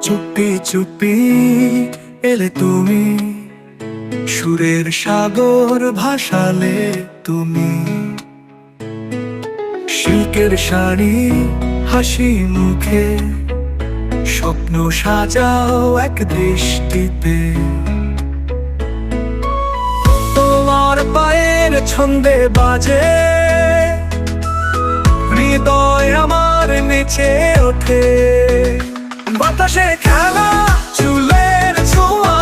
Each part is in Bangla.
চুপি চুপি এলে তুমি, সুরের সাগর ভাসালে তুমি। সিল্কের শাড়ি হাসি মুখে, স্বপ্ন সাজাও এক দৃষ্টিতে। তোমার পায়ের ছন্দে বাজে, হৃদয় আমার নেচে ওঠে। বাতাসে খেলা চুলের ছোঁয়া,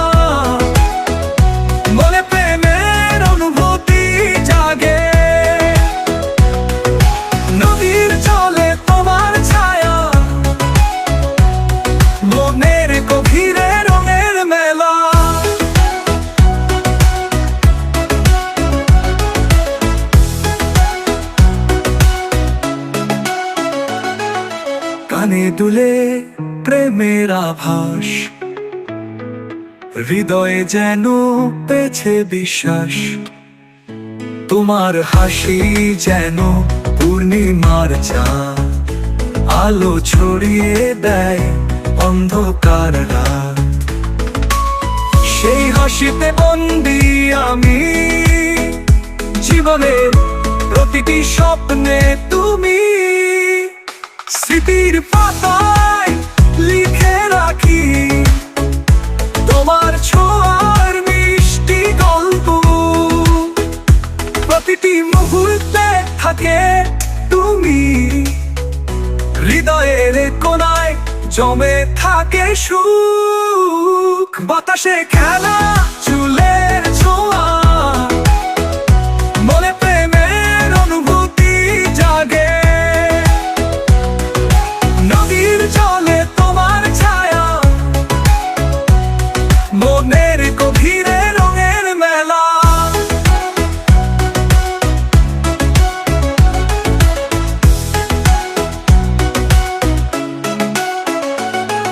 মনে প্রেমের অনুভূতি জাগে। নদীর জলে তোমার ছায়া, মনের গভীরে রঙের মেলা। কানে দুলে প্রেমের আভাস, হৃদয়ে যেন পেছে বিশ্বাস। তোমার হাসি যেন পূর্ণিমার চাঁদ, আলো ছড়িয়ে দেয় অন্ধকার রাত। সেই হাসিতে বন্দি আমি, জীবনের প্রতিটি স্বপ্নে তুমি। স্মৃতির পাতায় লিখে রাখি তোমার ছোঁয়ার মিষ্টি গল্প। প্রতিটি মুহূর্তে থাকে তুমি, হৃদয়ের কোণায় জমে থাকে সুখ। বাতাসে খেলা চুলের ছোঁয়া, মনে প্রেমের অনুভূতি জাগে। নদীর জলে তোমার ছায়া, মনের গভীরে রঙের মেলা।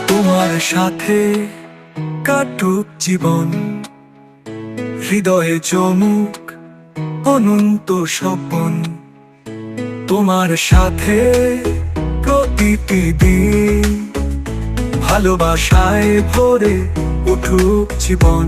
তোমার সাথে কাটুক জীবন, হৃদয়ে জমুক অনন্ত স্বপন। তোমার সাথে প্রতিটি দিন, ভালোবাসায় ভরে উঠুক জীবন।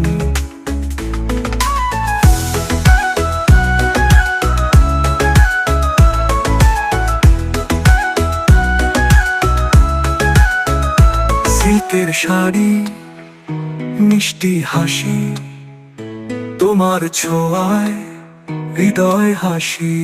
সিল্কের শাড়ি মিষ্টি হাসি, তোমার ছোঁয়ায় হৃদয় হাসি।